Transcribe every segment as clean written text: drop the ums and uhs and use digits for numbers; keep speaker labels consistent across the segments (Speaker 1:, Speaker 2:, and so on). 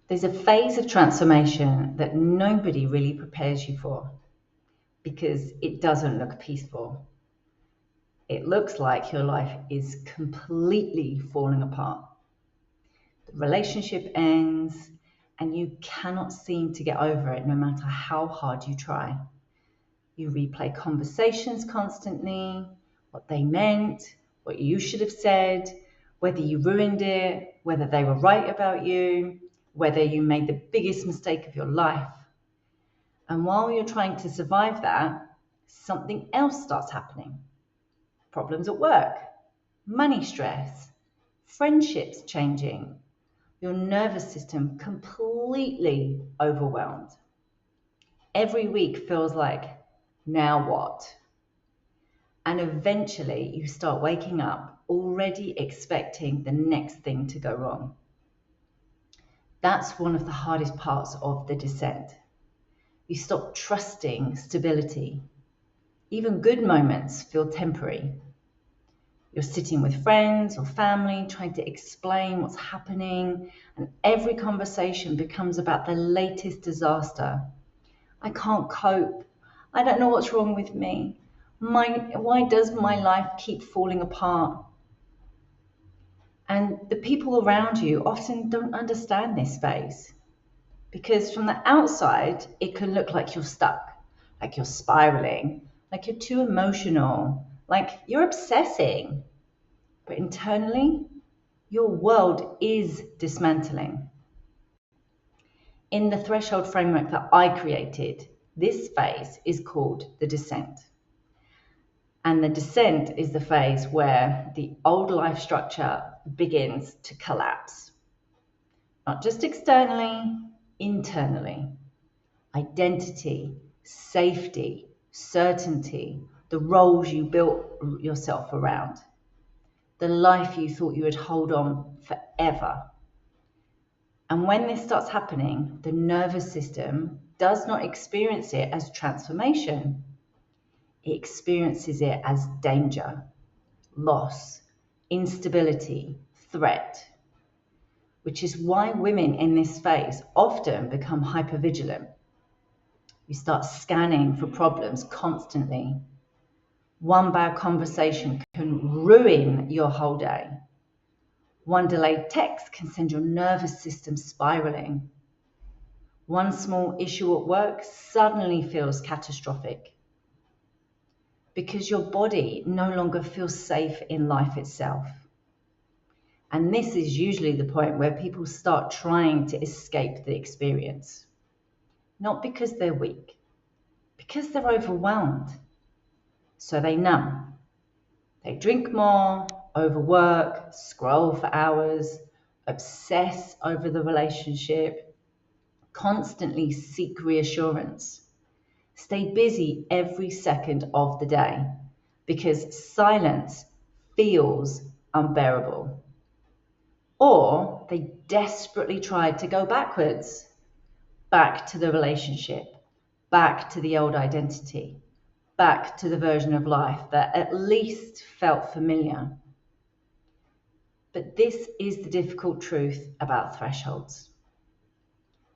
Speaker 1: There's a phase of transformation that nobody really prepares you for because it doesn't look peaceful. It looks like your life is completely falling apart. The relationship ends, and you cannot seem to get over it no matter how hard you try. You replay conversations constantly, what they meant, what you should have said, whether you ruined it, whether they were right about you, whether you made the biggest mistake of your life. And while you're trying to survive that, something else starts happening. Problems at work, money stress, friendships changing, your nervous system completely overwhelmed. Every week feels like, now what? And eventually you start waking up already expecting the next thing to go wrong. That's one of the hardest parts of the descent. You stop trusting stability. Even good moments feel temporary. You're sitting with friends or family trying to explain what's happening, and every conversation becomes about the latest disaster. I can't cope. I don't know what's wrong with me. Why does my life keep falling apart? And the people around you often don't understand this phase because from the outside, it can look like you're stuck, like you're spiraling, like you're too emotional, like you're obsessing. But internally, your world is dismantling. In the threshold framework that I created, this phase is called the descent. And the descent is the phase where the old life structure begins to collapse. Not just externally, internally. Identity, safety, certainty, the roles you built yourself around, the life you thought you would hold on forever. And when this starts happening, the nervous system does not experience it as transformation. It experiences it as danger, loss, instability, threat, which is why women in this phase often become hypervigilant. You start scanning for problems constantly. One bad conversation can ruin your whole day. One delayed text can send your nervous system spiraling. One small issue at work suddenly feels catastrophic because your body no longer feels safe in life itself. And this is usually the point where people start trying to escape the experience. Not because they're weak, because they're overwhelmed. So they numb. They drink more, overwork, scroll for hours, obsess over the relationship, constantly seek reassurance. Stay busy every second of the day because silence feels unbearable. Or they desperately try to go backwards, back to the relationship, back to the old identity, back to the version of life that at least felt familiar. But this is the difficult truth about thresholds.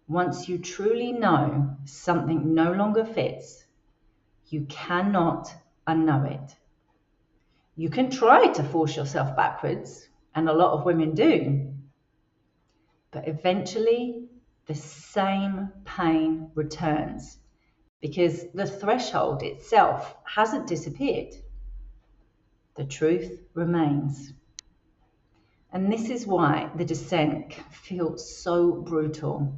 Speaker 1: Once you truly know something no longer fits, you cannot unknow it. You can try to force yourself backwards, and a lot of women do, but eventually the same pain returns because the threshold itself hasn't disappeared. The truth remains. And this is why the descent feels so brutal.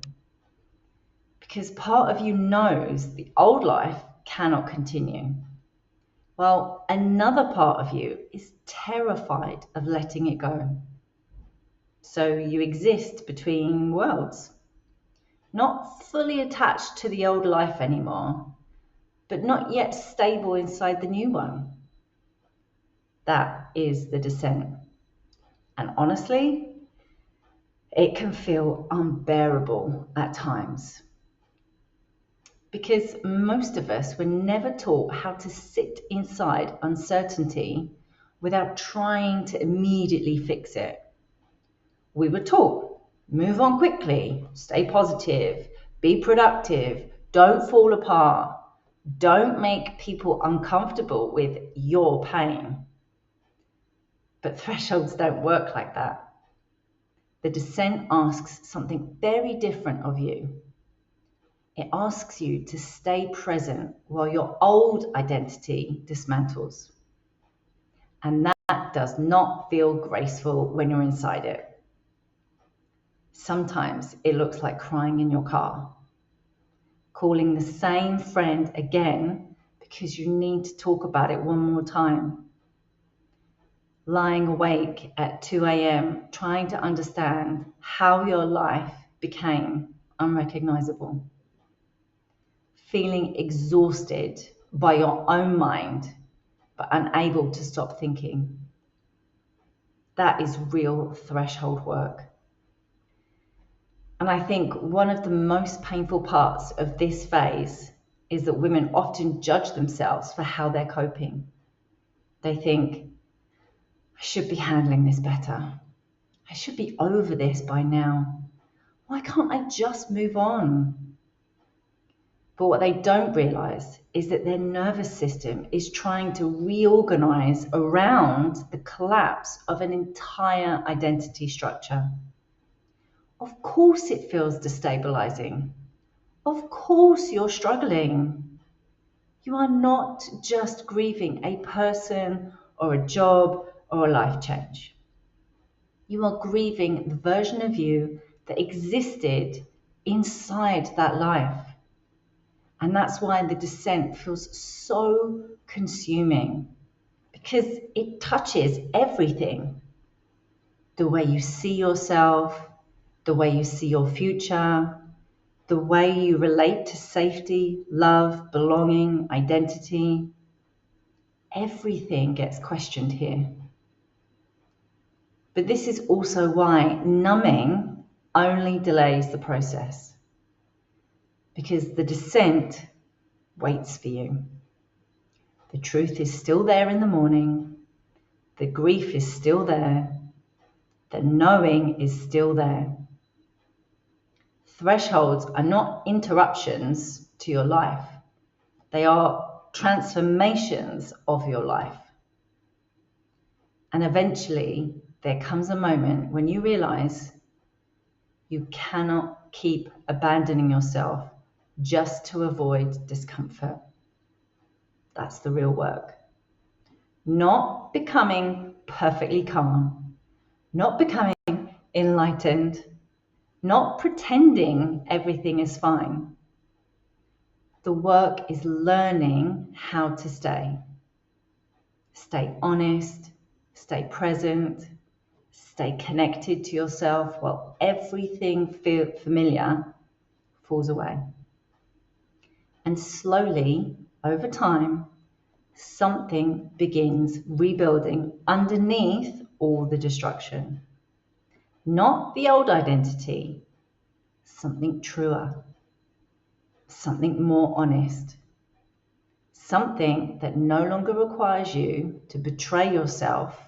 Speaker 1: Because part of you knows the old life cannot continue. While another part of you is terrified of letting it go. So you exist between worlds, not fully attached to the old life anymore, but not yet stable inside the new one. That is the descent. And honestly, it can feel unbearable at times. Because most of us were never taught how to sit inside uncertainty without trying to immediately fix it. We were taught Move on quickly, stay positive, be productive, don't fall apart, don't make people uncomfortable with your pain. But thresholds don't work like that. The descent asks something very different of you. It asks you to stay present while your old identity dismantles. And that does not feel graceful when you're inside it. Sometimes it looks like crying in your car, calling the same friend again because you need to talk about it one more time, lying awake at 2 a.m. trying to understand how your life became unrecognisable, feeling exhausted by your own mind but unable to stop thinking. That is real threshold work. And I think one of the most painful parts of this phase is that women often judge themselves for how they're coping. They think, I should be handling this better. I should be over this by now. Why can't I just move on? But what they don't realize is that their nervous system is trying to reorganize around the collapse of an entire identity structure. Of course it feels destabilizing. Of course you're struggling. You are not just grieving a person or a job or a life change. You are grieving the version of you that existed inside that life. And that's why the descent feels so consuming, because it touches everything. The way you see yourself, the way you see your future, the way you relate to safety, love, belonging, identity. Everything gets questioned here. But this is also why numbing only delays the process, because the descent waits for you. The truth is still there in the morning. The grief is still there. The knowing is still there. Thresholds are not interruptions to your life. They are transformations of your life. And eventually, there comes a moment when you realize you cannot keep abandoning yourself just to avoid discomfort. That's the real work. Not becoming perfectly calm, not becoming enlightened, not pretending everything is fine. The work is learning how to stay. Stay honest, stay present, stay connected to yourself while everything familiar falls away. And slowly, over time, something begins rebuilding underneath all the destruction. Not the old identity, something truer, something more honest, something that no longer requires you to betray yourself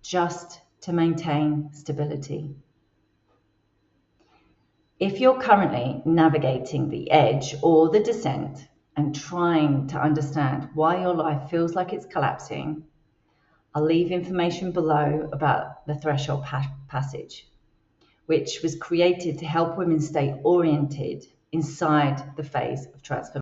Speaker 1: just to maintain stability. If you're currently navigating the edge or the descent and trying to understand why your life feels like it's collapsing, I'll leave information below about the threshold passage, which was created to help women stay oriented inside the phase of transformation.